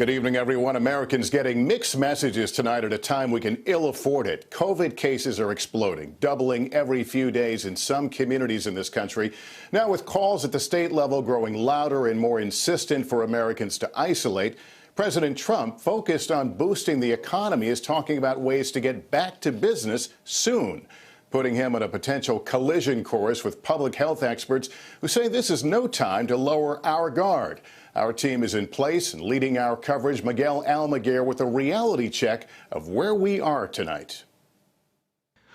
Good evening, everyone. Americans getting mixed messages tonight at a time we can ill afford it. COVID cases are exploding, doubling every few days in some communities in this country. Now, with calls at the state level growing louder and more insistent for Americans to isolate, President Trump, focused on boosting the economy, is talking about ways to get back to business soon, putting him on a potential collision course with public health experts who say this is no time to lower our guard. Our team is in place and leading our coverage. Miguel Almaguer with a reality check of where we are tonight.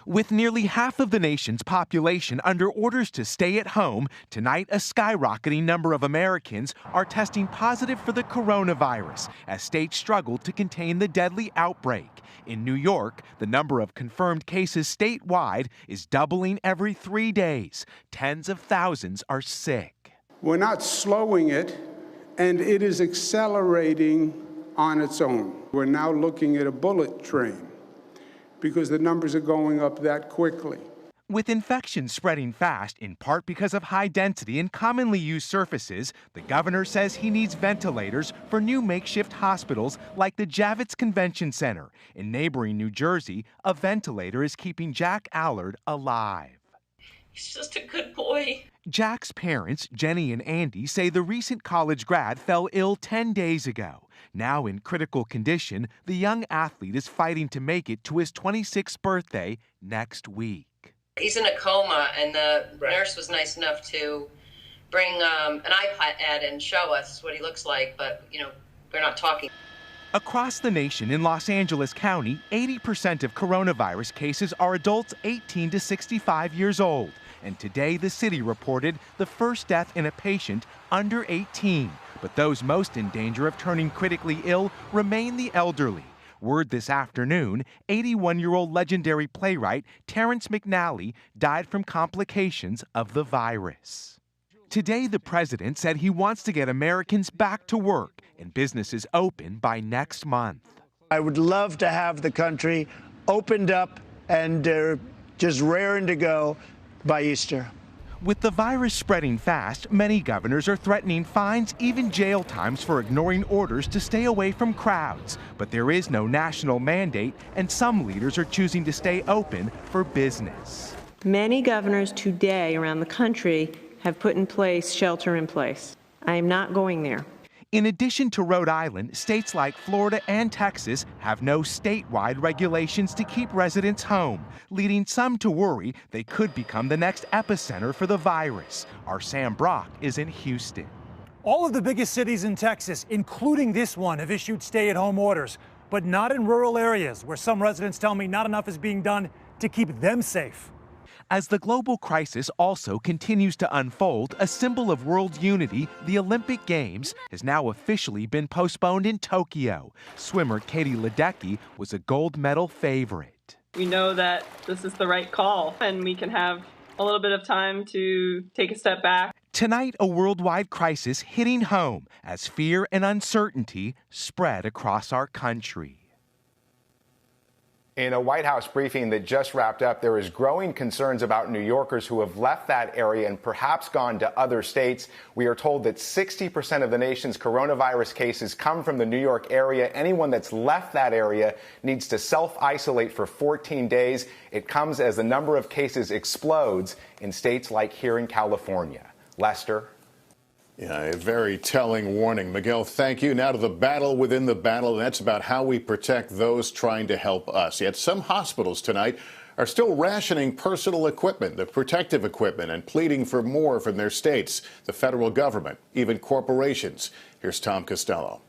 With nearly half of the nation's population under orders to stay at home, tonight a skyrocketing number of Americans are testing positive for the coronavirus as states struggle to contain the deadly outbreak. In New York, the number of confirmed cases statewide is doubling every 3 days. Tens of thousands are sick. We're not slowing it, and it is accelerating on its own. We're now looking at a bullet train because the numbers are going up that quickly. With infections spreading fast, in part because of high density and commonly used surfaces, the governor says he needs ventilators for new makeshift hospitals like the Javits Convention Center. In neighboring New Jersey, a ventilator is keeping Jack Allard alive. He's just a good boy. Jack's parents, Jenny and Andy, say the recent college grad fell ill 10 days ago. Now in critical condition, the young athlete is fighting to make it to his 26th birthday next week. He's in a coma, and the nurse was nice enough to bring an iPad and show us what he looks like, but, we're not talking. Across the nation in Los Angeles County, 80% of coronavirus cases are adults 18 to 65 years old. And today, the city reported the first death in a patient under 18. But those most in danger of turning critically ill remain the elderly. Word this afternoon, 81-year-old legendary playwright Terrence McNally died from complications of the virus. Today, the president said he wants to get Americans back to work and businesses open by next month. I would love to have the country opened up and just raring to go by Easter. With the virus spreading fast, many governors are threatening fines, even jail times for ignoring orders to stay away from crowds. But there is no national mandate, and some leaders are choosing to stay open for business. Many governors today around the country have put in place shelter in place. I am not going there. In addition to Rhode Island, states like Florida and Texas have no statewide regulations to keep residents home, leading some to worry they could become the next epicenter for the virus. Our Sam Brock is in Houston. All of the biggest cities in Texas, including this one, have issued stay-at-home orders, but not in rural areas where some residents tell me not enough is being done to keep them safe. As the global crisis also continues to unfold, a symbol of world unity, the Olympic Games, has now officially been postponed in Tokyo. Swimmer Katie Ledecky was a gold medal favorite. We know that this is the right call, and we can have a little bit of time to take a step back. Tonight, a worldwide crisis hitting home as fear and uncertainty spread across our country. In a White House briefing that just wrapped up, there is growing concerns about New Yorkers who have left that area and perhaps gone to other states. We are told that 60% of the nation's coronavirus cases come from the New York area. Anyone that's left that area needs to self-isolate for 14 days. It comes as the number of cases explodes in states like here in California. Lester. Yeah, a very telling warning. Miguel, thank you. Now to the battle within the battle, and that's about how we protect those trying to help us. Yet some hospitals tonight are still rationing personal equipment, the protective equipment, and pleading for more from their states, the federal government, even corporations. Here's Tom Costello.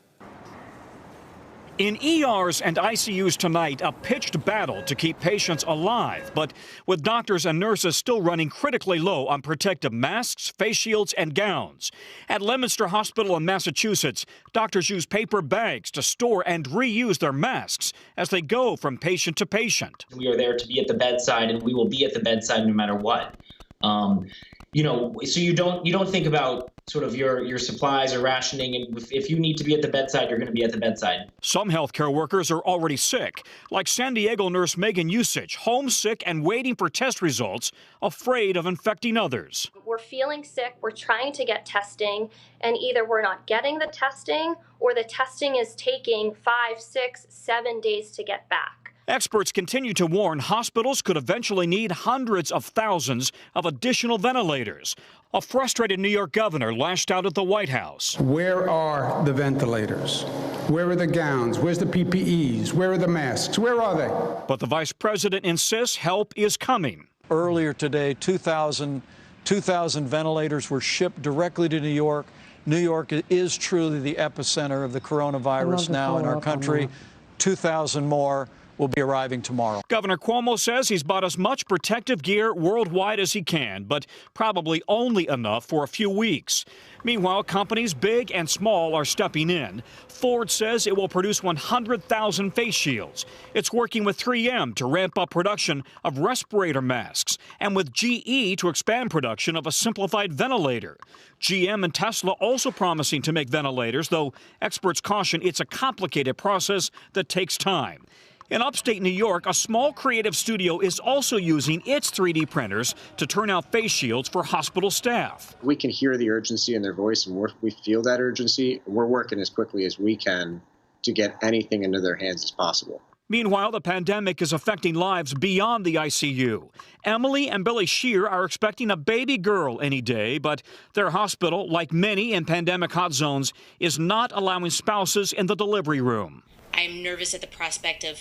In ERs and ICUs tonight, a pitched battle to keep patients alive, but with doctors and nurses still running critically low on protective masks, face shields, and gowns. At Leominster Hospital in Massachusetts, doctors use paper bags to store and reuse their masks as they go from patient to patient. We are there to be at the bedside, and we will be at the bedside no matter what. So you don't think about sort of your supplies or rationing. And if you need to be at the bedside, you're going to be at the bedside. Some healthcare workers are already sick, like San Diego nurse Megan Usich, homesick and waiting for test results, afraid of infecting others. We're feeling sick, we're trying to get testing, and either we're not getting the testing or the testing is taking 5, 6, 7 days to get back. Experts continue to warn hospitals could eventually need hundreds of thousands of additional ventilators. A frustrated New York governor lashed out at the White House. Where are the ventilators? Where are the gowns? Where's the PPEs? Where are the masks? Where are they? But the vice president insists help is coming. Earlier today, 2,000 ventilators were shipped directly to New York. New York is truly the epicenter of the coronavirus now in our country. 2,000 more will be arriving tomorrow. Governor Cuomo says he's bought as much protective gear worldwide as he can, but probably only enough for a few weeks. Meanwhile, companies big and small are stepping in. Ford says it will produce 100,000 face shields. It's working with 3M to ramp up production of respirator masks and with GE to expand production of a simplified ventilator. GM and Tesla also promising to make ventilators, though experts caution it's a complicated process that takes time. In upstate New York, a small creative studio is also using its 3D printers to turn out face shields for hospital staff. We can hear the urgency in their voice, and we feel that urgency. We're working as quickly as we can to get anything into their hands as possible. Meanwhile, the pandemic is affecting lives beyond the ICU. Emily and Billy Shear are expecting a baby girl any day, but their hospital, like many in pandemic hot zones, is not allowing spouses in the delivery room. I'm nervous at the prospect of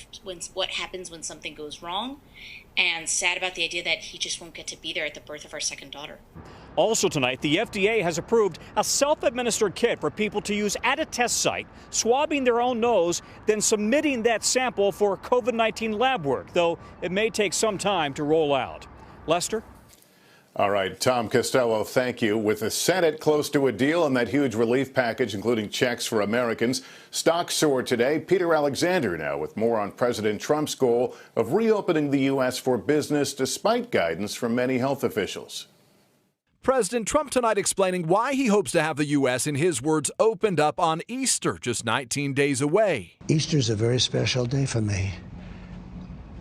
what happens when something goes wrong, and sad about the idea that he just won't get to be there at the birth of our second daughter. Also tonight, the FDA has approved a self-administered kit for people to use at a test site, swabbing their own nose, then submitting that sample for COVID-19 lab work, though it may take some time to roll out. Lester? All right, Tom Costello, thank you. With the Senate close to a deal on that huge relief package, including checks for Americans, stocks soared today. Peter Alexander now with more on President Trump's goal of reopening the U.S. for business despite guidance from many health officials. President Trump tonight explaining why he hopes to have the U.S., in his words, opened up on Easter, just 19 days away. Easter's a very special day for me.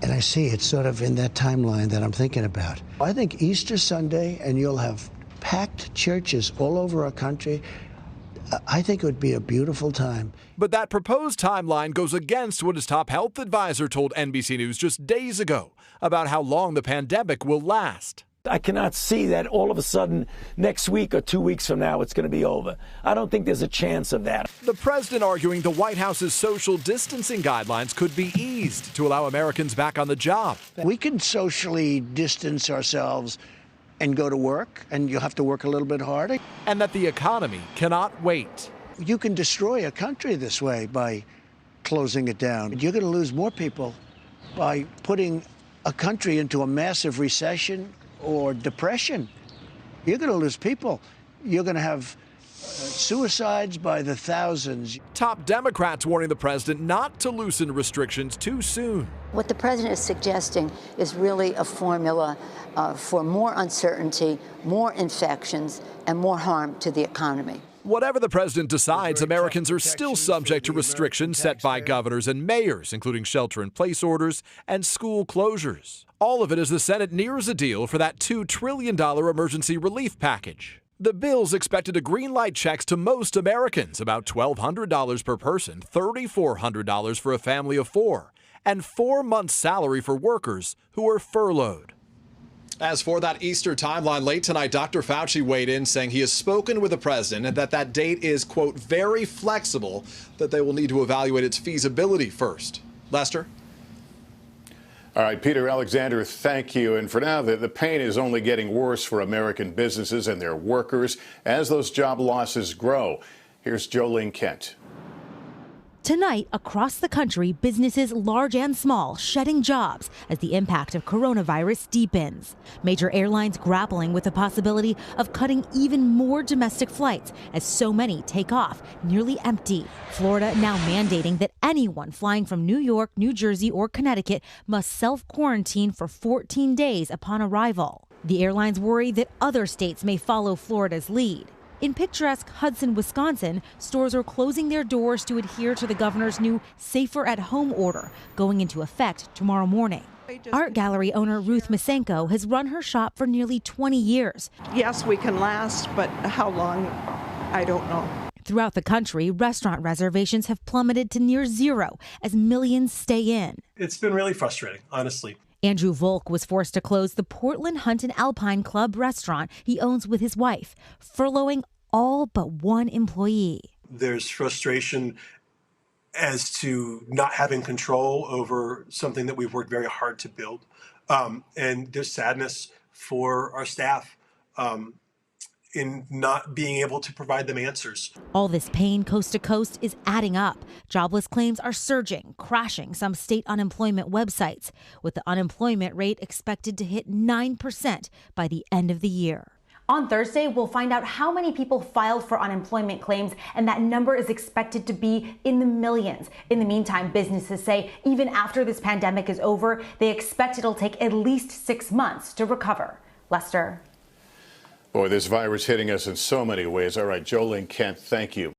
And I see it's sort of in that timeline that I'm thinking about. I think Easter Sunday, and you'll have packed churches all over our country. I think it would be a beautiful time. But that proposed timeline goes against what his top health advisor told NBC News just days ago about how long the pandemic will last. I cannot see that all of a sudden next week or 2 weeks from now it's going to be over. I don't think there's a chance of that. The president arguing the White House's social distancing guidelines could be eased to allow Americans back on the job. We can socially distance ourselves and go to work, and you'll have to work a little bit harder. And that the economy cannot wait. You can destroy a country this way by closing it down. You're going to lose more people by putting a country into a massive recession or depression. You're going to lose people. You're going to have suicides by the thousands. Top Democrats warning the president not to loosen restrictions too soon. What the president is suggesting is really a formula for more uncertainty, more infections, and more harm to the economy. Whatever the president decides, Americans are still subject to restrictions set by governors and mayors, including shelter-in-place orders and school closures. All of it as the Senate nears a deal for that $2 trillion emergency relief package. The bill's expected to greenlight checks to most Americans, about $1,200 per person, $3,400 for a family of 4, and 4 months' salary for workers who are furloughed. As for that Easter timeline, late tonight, Dr. Fauci weighed in, saying he has spoken with the president and that date is, quote, very flexible, that they will need to evaluate its feasibility first. Lester? All right, Peter Alexander, thank you. And for now, the pain is only getting worse for American businesses and their workers as those job losses grow. Here's Jolene Kent. Tonight, across the country, businesses large and small shedding jobs as the impact of coronavirus deepens. Major airlines grappling with the possibility of cutting even more domestic flights as so many take off nearly empty. Florida now mandating that anyone flying from New York, New Jersey, or Connecticut must self-quarantine for 14 days upon arrival. The airlines worry that other states may follow Florida's lead. In picturesque Hudson, Wisconsin, stores are closing their doors to adhere to the governor's new Safer at Home order, going into effect tomorrow morning. Art gallery owner Ruth Masenko has run her shop for nearly 20 years. Yes, we can last, but how long, I don't know. Throughout the country, restaurant reservations have plummeted to near zero as millions stay in. It's been really frustrating, honestly. Andrew Volk was forced to close the Portland Hunt and Alpine Club restaurant he owns with his wife, furloughing all but one employee. There's frustration as to not having control over something that we've worked very hard to build. And there's sadness for our staff in not being able to provide them answers. All this pain coast to coast is adding up. Jobless claims are surging, crashing some state unemployment websites, with the unemployment rate expected to hit 9% by the end of the year. On Thursday, we'll find out how many people filed for unemployment claims, and that number is expected to be in the millions. In the meantime, businesses say even after this pandemic is over, they expect it'll take at least 6 months to recover. Lester. Boy, this virus hitting us in so many ways. All right, Jolene Kent, thank you.